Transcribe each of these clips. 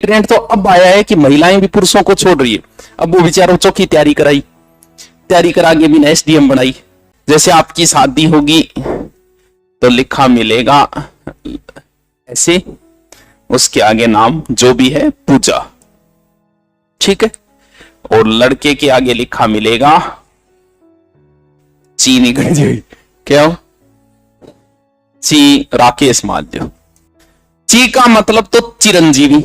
Trend तो अब आया है कि महिलाएं भी पुरुषों को छोड़ रही है। अब वो बेचारों चौकी तैयारी कराई, तैयारी करा के भी एसडीएम बनाई। जैसे आपकी शादी होगी तो लिखा मिलेगा ऐसे, उसके आगे नाम जो भी है पूजा, ठीक है। और लड़के के आगे लिखा मिलेगा ची निकल जाएगी, क्या हो, ची राकेश माल्य। ची का मतलब तो चिरंजीवी,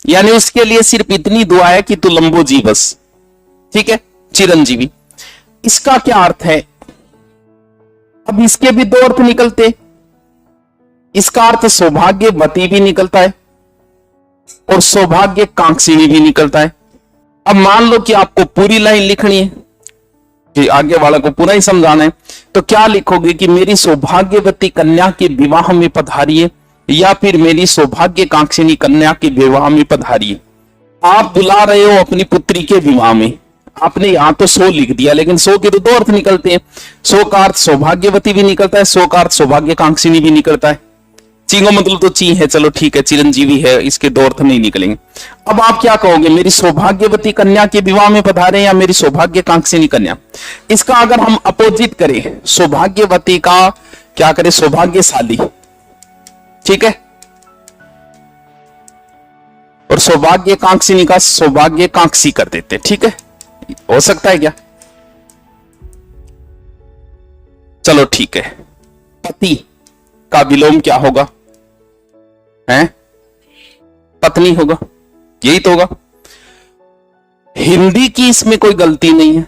यानी उसके लिए सिर्फ इतनी दुआ है कि तू लंबो जी बस, ठीक है, चिरंजीवी। इसका क्या अर्थ है? अब इसके भी दो अर्थ निकलते। इसका अर्थ सौभाग्यवती भी निकलता है और सौभाग्य कांक्षिणी भी निकलता है। अब मान लो कि आपको पूरी लाइन लिखनी है कि आगे वाला को पूरा ही समझाना है, तो क्या लिखोगे कि मेरी सौभाग्यवती कन्या के विवाह में पधारिए, या फिर मेरी सौभाग्य कांक्षिणी कन्या के विवाह में पधारिए। आप बुला रहे हो अपनी पुत्री के विवाह में, आपने यहां तो 100 लिख दिया, लेकिन 100 के तो दो अर्थ निकलते हैं। 100 का अर्थ सौभाग्यवती भी निकलता है, 100 का अर्थ सौभाग्य कांक्षिणी भी निकलता है। चींगो मतलब तो ची है, चलो ठीक है, चिरंजीवी है, इसके दो अर्थ नहीं निकलेंगे। अब आप क्या कहोगे, मेरी सौभाग्यवती कन्या के विवाह में पधारे या मेरी सौभाग्य कांक्षिणी कन्या? इसका अगर हम अपोजिट करें, सौभाग्यवती का क्या करें, सौभाग्यशाली, ठीक है, और सौभाग्य कांक्षिणी का सौभाग्य कांक्षी कर देते, ठीक है। हो सकता है क्या? चलो ठीक है। पति का विलोम क्या होगा? हैं? पत्नी होगा, यही तो होगा। हिंदी की इसमें कोई गलती नहीं है,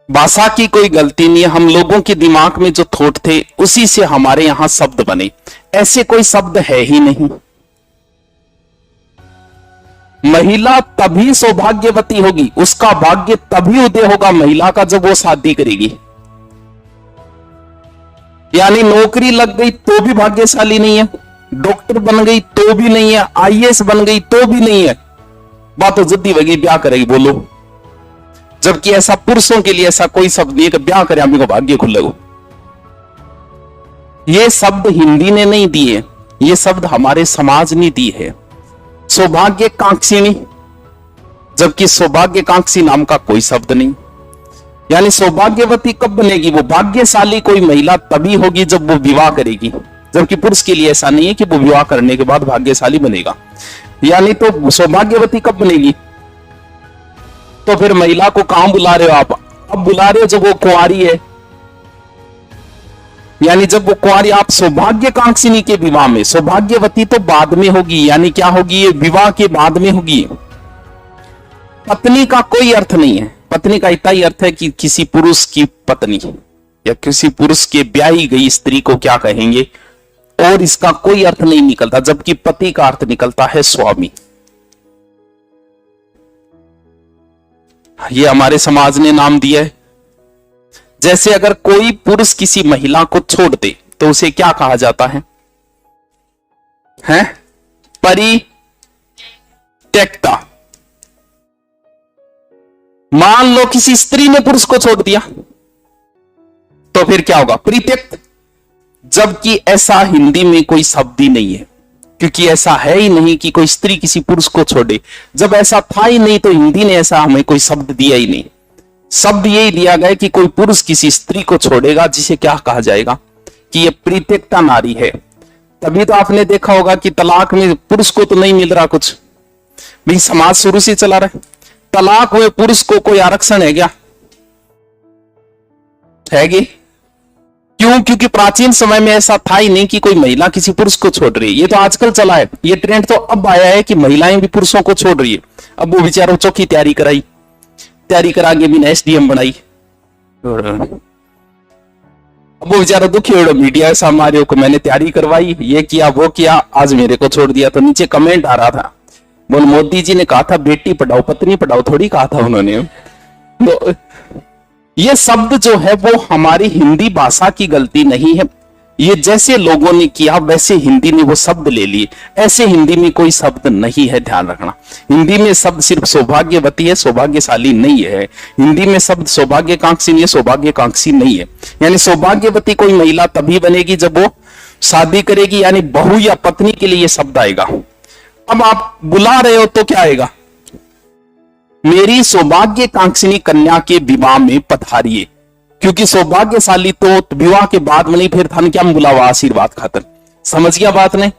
भाषा की कोई गलती नहीं है। हम लोगों के दिमाग में जो थॉट थे उसी से हमारे यहां शब्द बने, ऐसे कोई शब्द है ही नहीं। महिला तभी सौभाग्यवती होगी, उसका भाग्य तभी उदय होगा महिला का जब वो शादी करेगी। यानी नौकरी लग गई तो भी भाग्यशाली नहीं है, डॉक्टर बन गई तो भी नहीं है, आईएएस बन गई तो भी नहीं है, बात तो जिद्दी वगी ब्याह करेगी बोलो। जबकि ऐसा पुरुषों के लिए ऐसा कोई शब्द नहीं है कि ब्याह करे अम्मी को भाग्य खुलेगा। ये शब्द हिंदी ने नहीं दिए, ये शब्द हमारे समाज ने दी है। सौभाग्य कांक्षिणी, जबकि सौभाग्य कांक्षी नाम का कोई शब्द नहीं। यानी सौभाग्यवती कब बनेगी? वो भाग्यशाली कोई महिला तभी होगी जब वो विवाह करेगी, जबकि पुरुष के लिए ऐसा नहीं है कि वो विवाह करने के बाद भाग्यशाली बनेगा। यानी तो सौभाग्यवती कब बनेगी? तो फिर महिला को कहां बुला रहे हो आप? अब बुला रहे हो जब वो कुंवारी है, यानी जब वो कुंवारी, आप सौभाग्य कांक्षिणी के विवाह में। सौभाग्यवती तो बाद में होगी, यानी क्या होगी, ये विवाह के बाद में होगी। पत्नी का कोई अर्थ नहीं है, पत्नी का इतना ही अर्थ है कि किसी पुरुष की पत्नी या किसी पुरुष के ब्याही गई स्त्री को क्या कहेंगे, और इसका कोई अर्थ नहीं निकलता। जबकि पति का अर्थ निकलता है स्वामी। ये हमारे समाज ने नाम दिया है। जैसे अगर कोई पुरुष किसी महिला को छोड़ दे तो उसे क्या कहा जाता है? हैं? परित्यक्ता। मान लो किसी स्त्री ने पुरुष को छोड़ दिया तो फिर क्या होगा? परित्यक्त। जबकि ऐसा हिंदी में कोई शब्द ही नहीं है, क्योंकि ऐसा है ही नहीं कि कोई स्त्री किसी पुरुष को छोड़े। जब ऐसा था ही नहीं तो हिंदी ने ऐसा हमें कोई शब्द दिया ही नहीं। शब्द यही दिया गया कि कोई पुरुष किसी स्त्री को छोड़ेगा, जिसे क्या कहा जाएगा कि ये परित्यक्ता नारी है। तभी तो आपने देखा होगा कि तलाक में पुरुष को तो नहीं मिल रहा कुछ, भाई समाज शुरू से चला रहा है। तलाक में पुरुष को कोई आरक्षण है क्या? है कि क्यों? क्योंकि प्राचीन समय में ऐसा था ही नहीं कि कोई महिला किसी पुरुष को छोड़ रही है। ये तो आजकल चला है, ये ट्रेंड तो अब आया है कि महिलाएं भी पुरुषों को छोड़ रही है। अब वो बेचारों चौकी तैयारी कराई, तैयारी करा के भी एसडीएम बनाई, अब वो बेचारा दुखी हो, मीडिया के सामने को मैंने तैयारी करवाई, ये किया वो किया, आज मेरे को छोड़ दिया। तो नीचे कमेंट आ रहा था, बोल मोदी जी ने कहा था बेटी पढ़ाओ पत्नी पढ़ाओ, थोड़ी कहा था उन्होंने। तो ये शब्द जो है वो हमारी हिंदी भाषा की गलती नहीं है, ये जैसे लोगों ने किया वैसे हिंदी ने वो शब्द ले लिए। ऐसे हिंदी में कोई शब्द नहीं है, ध्यान रखना। हिंदी में शब्द सिर्फ सौभाग्यवती है, सौभाग्यशाली नहीं है। हिंदी में शब्द सौभाग्य कांक्षी है, सौभाग्य कांक्षी नहीं है। यानी सौभाग्यवती कोई महिला तभी बनेगी जब वो शादी करेगी, यानी बहू या पत्नी के लिए ये शब्द आएगा। अब आप बुला रहे हो तो क्या आएगा, मेरी सौभाग्य कांक्षिणी कन्या के विवाह में पधारिए, क्योंकि सौभाग्यशाली तो विवाह के बाद में नहीं, फिर धन क्या बुलावा आशीर्वाद खातर। समझ गया बात नहीं।